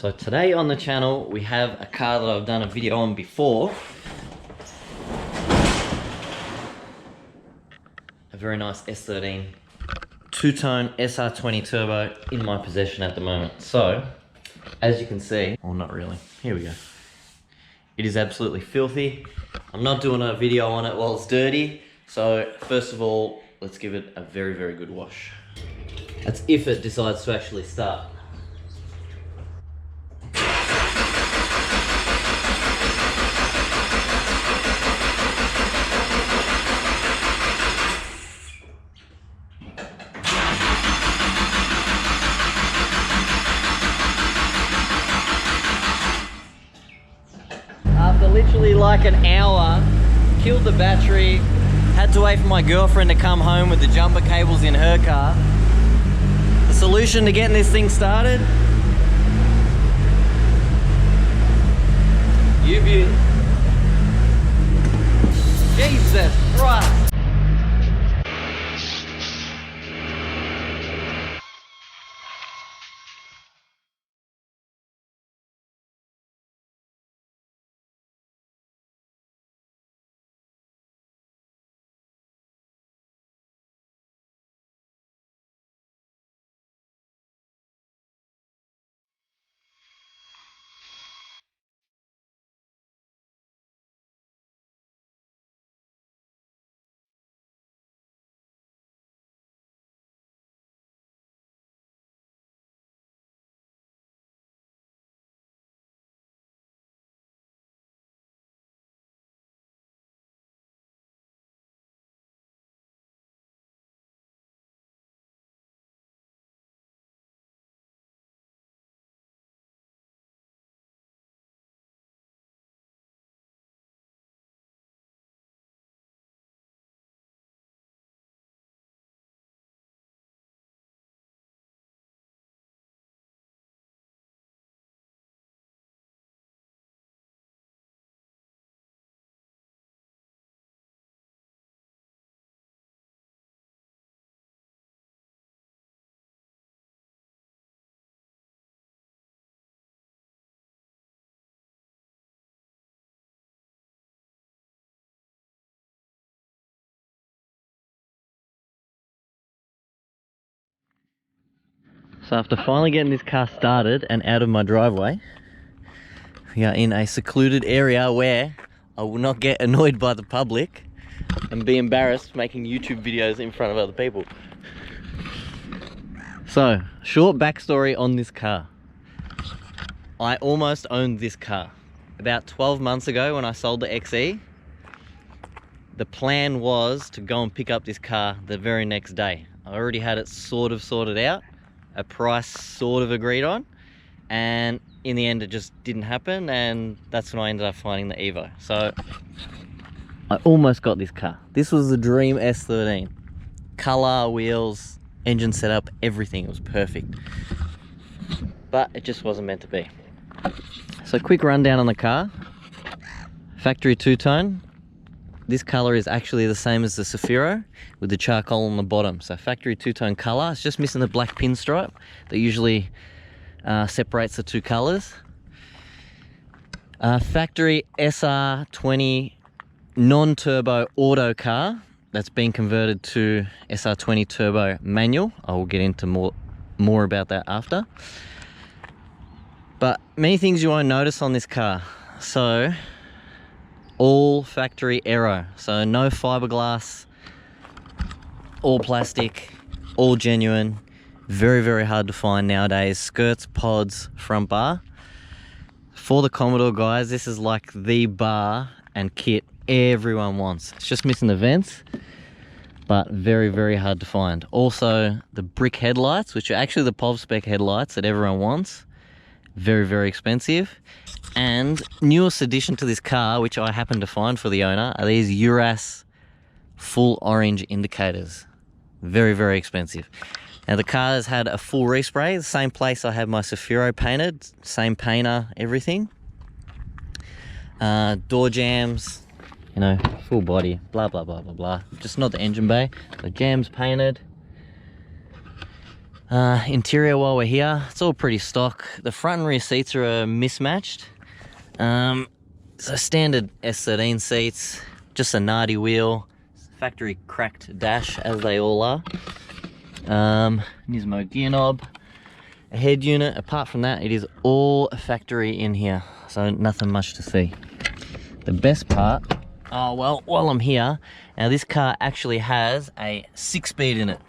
So today on the channel we have a car that I've done a video on before. A very nice S13 two-tone SR20 turbo in my possession at the moment. So, as you can see, well, not really, here we go. It is absolutely filthy. I'm not doing a video on it while it's dirty. So first of all, let's give it a very, very good wash. That's if it decides to actually start. After literally like an hour, killed the battery, had to wait for my girlfriend to come home with the jumper cables in her car. The solution to getting this thing started, Jesus Christ. So after finally getting this car started and out of my driveway, we are in a secluded area where I will not get annoyed by the public and be embarrassed making YouTube videos in front of other people. So, short backstory on this car. I almost owned this car. About 12 months ago when I sold the XE, the plan was to go and pick up this car the very next day. I already had it sort of sorted out, a price sort of agreed on, and in the end it just didn't happen, and that's when I ended up finding the Evo. So I almost got this car. This was the dream S13. Color, wheels, engine setup, everything. It was perfect, but it just wasn't meant to be. So quick rundown on the car. Factory two-tone. This color is actually the same as the Zafiro with the charcoal on the bottom. So factory two-tone color. It's just missing the black pinstripe that usually separates the two colors. Factory SR20 non-turbo auto car that's been converted to SR20 turbo manual. I will get into more about that after. But many things you won't notice on this car. So all factory aero, so no fiberglass, all plastic, all genuine. Very, very hard to find nowadays. Skirts, pods, front bar. For the Commodore guys, this is like the bar and kit everyone wants. It's just missing the vents, but very, very hard to find. Also, the brick headlights, which are actually the POV spec headlights that everyone wants. Very, very expensive. And newest addition to this car, which I happened to find for the owner, are these Uras full orange indicators. Very, very expensive. Now the car has had a full respray, the same place I had my Zafiro painted, same painter, everything. Door jams, you know, full body, blah, blah, blah, blah, blah. Just not the engine bay. The jams painted. Interior while we're here, it's all pretty stock. The front and rear seats are mismatched. So standard S13 seats, just a Nardi wheel, factory cracked dash as they all are. Nismo gear knob, a head unit. Apart from that, it is all factory in here, so nothing much to see. The best part, oh well, while I'm here, now this car actually has a 6-speed in it.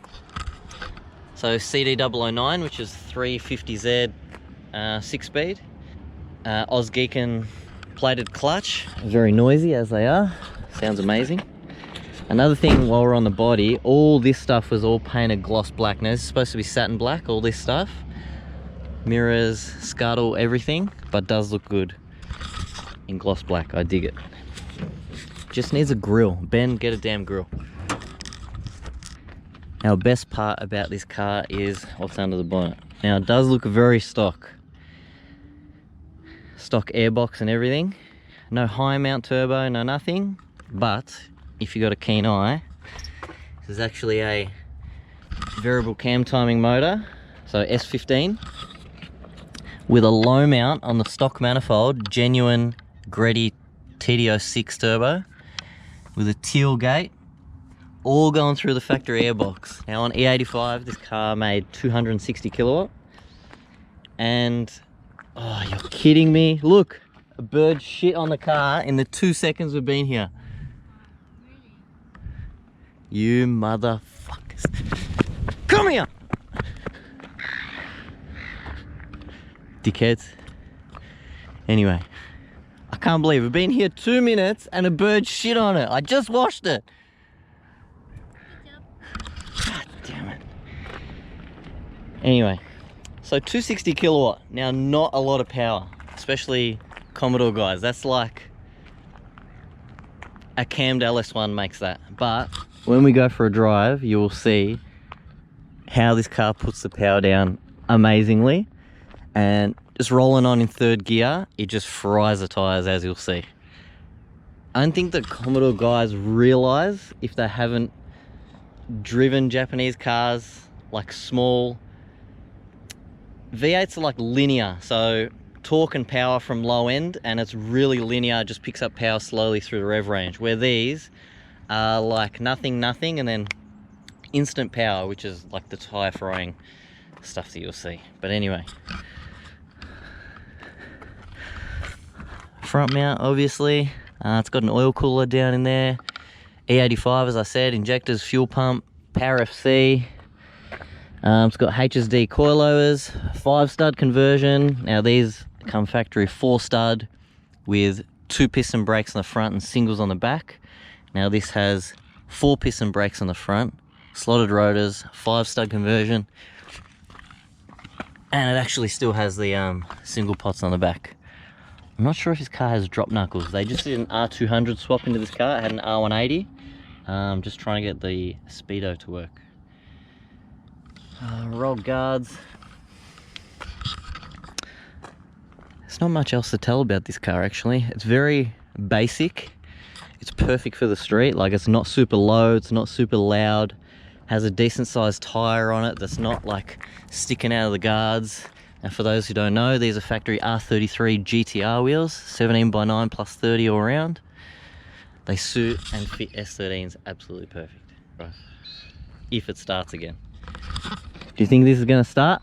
So CD009, which is 350Z 6-speed. Osgeekan plated clutch, very noisy as they are, sounds amazing. Another thing while we're on the body, all this stuff was all painted gloss black. Now this is supposed to be satin black, all this stuff. Mirrors, scuttle, everything, but does look good in gloss black, I dig it. Just needs a grill. Ben, get a damn grill. Now, best part about this car is what's under the bonnet. Now, it does look very stock. Stock airbox and everything. No high mount turbo, no nothing. But, if you got a keen eye, this is actually a variable cam timing motor. So, S15. With a low mount on the stock manifold, genuine Greddy TD06 turbo. With a teal gate. All going through the factory airbox. Now on E85, this car made 260 kilowatt. And, oh, you're kidding me. Look, a bird shit on the car in the 2 seconds we've been here. You motherfuckers. Come here! Dickheads. Anyway, I can't believe we've been here 2 minutes and a bird shit on it. I just washed it. God damn it. Anyway, so 260 kilowatt. Now, not a lot of power, especially Commodore guys. That's like a cammed LS1 makes that. But when we go for a drive, you will see how this car puts the power down amazingly. And just rolling on in 3rd gear, it just fries the tires, as you'll see. I don't think the Commodore guys realize, if they haven't driven Japanese cars, like small V8s are like linear, so torque and power from low end, and it's really linear, just picks up power slowly through the rev range, where these are like nothing, and then instant power, which is like the tire frying stuff that you'll see. But anyway, front mount, obviously, it's got an oil cooler down in there. E85, as I said, injectors, fuel pump, power FC. It's got HSD coilovers, 5-stud conversion. Now these come factory 4-stud with 2 piston brakes on the front and singles on the back. Now this has 4 piston brakes on the front, slotted rotors, 5-stud conversion, and it actually still has the single pots on the back. I'm not sure if this car has drop knuckles. They just did an R200 swap into this car. It had an R180. Just trying to get the speedo to work. Rolled guards. There's not much else to tell about this car, actually. It's very basic. It's perfect for the street. Like, it's not super low, it's not super loud. Has a decent sized tire on it that's not like sticking out of the guards. And for those who don't know, these are factory R33 GTR wheels, 17x9 plus 30 all around. They suit and fit S13s absolutely perfect. Right. If it starts again. Do you think this is going to start?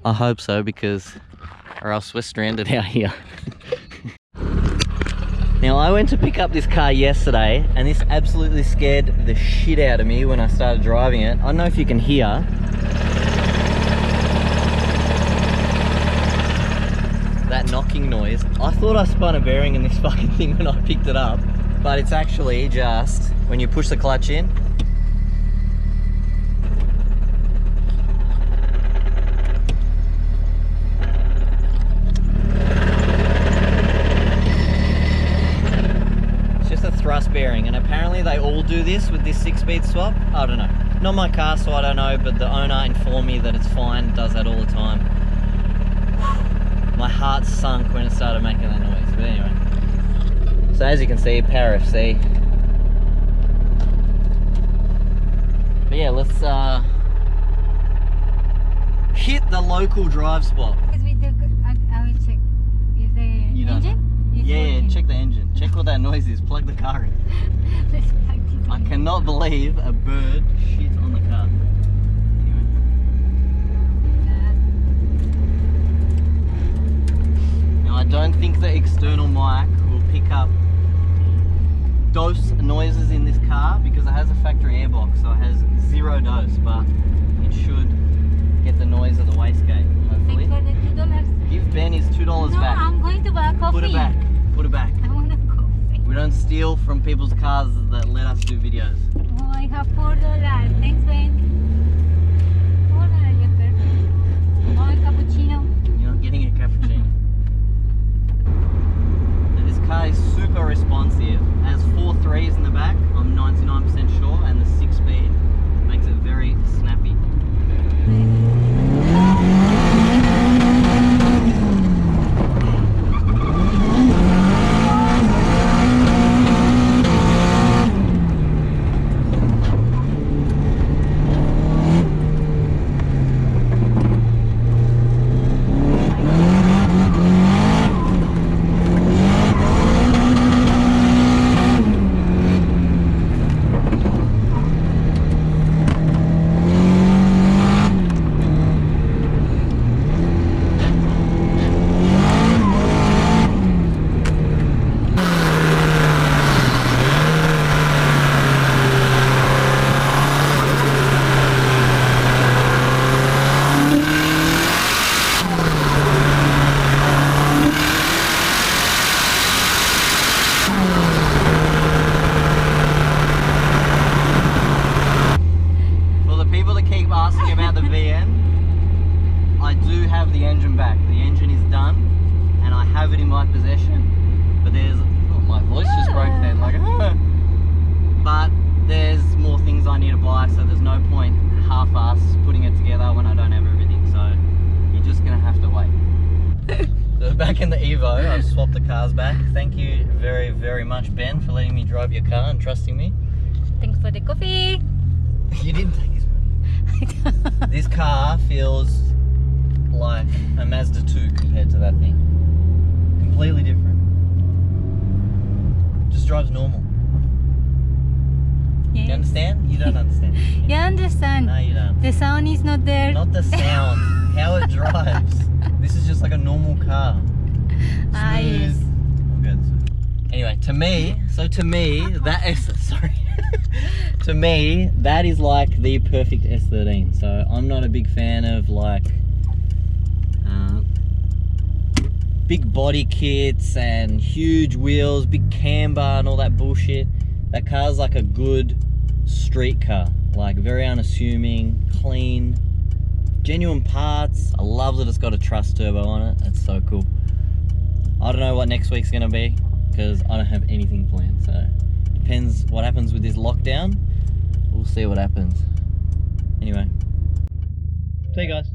I hope so, because or else we're stranded out here. Now, I went to pick up this car yesterday, and this absolutely scared the shit out of me when I started driving it. I don't know if you can hear. That knocking noise. I thought I spun a bearing in this fucking thing when I picked it up, but it's actually just when you push the clutch in. It's just a thrust bearing, and apparently they all do this with this 6-speed swap. I don't know. Not my car, so I don't know, but the owner informed me that it's fine, does that all the time. My heart sunk when it started making that noise, but anyway. So as you can see, power FC. But yeah, let's hit the local drive spot. I will check. Is the engine? Yeah, check the engine. Check what that noise is. Plug the car in. Let's plug this I in. cannot believe a bird shit on the car. Anyway. Now I don't think the external mic will pick up dose noises in this car because it has a factory airbox, so it has 0 dose, but it should get the noise of the wastegate, hopefully. Thanks for the $2. Give Ben his $2 No, back. I'm going to buy a coffee. Put it back. Put it back. I want a coffee. We don't steal from people's cars that let us do videos. Oh, I have $4. Thanks, Ben. $4, you're perfect. Oh, a cappuccino. You're not getting a cappuccino. And this car is super responsive. It has 4 3s in the back, I'm 99% sure, and the 6-speed makes it very snappy. Asking about the VN, I do have the engine back. The engine is done and I have it in my possession, but there's, oh, my voice just broke then, like, but there's more things I need to buy, so there's no point half-ass putting it together when I don't have everything, so you're just gonna have to wait. So back in the Evo, I've swapped the cars back. Thank you very, very much, Ben, for letting me drive your car and trusting me. Thanks for the coffee. You didn't take his money. This car feels like a Mazda 2 compared to that thing. Completely different. Just drives normal. Yes. You understand? You don't understand. You understand. No, you don't. The sound is not there. Not the sound, how it drives. This is just like a normal car. Ah, yes. Anyway, to me, that is, sorry. To me, that is like the perfect S13. So I'm not a big fan of like big body kits and huge wheels, big camber and all that bullshit. That car's like a good street car, like very unassuming, clean, genuine parts. I love that it's got a Trust turbo on it. That's so cool. I don't know what next week's gonna be because I don't have anything planned, so depends what happens with this lockdown. We'll see what happens. Anyway, see you guys.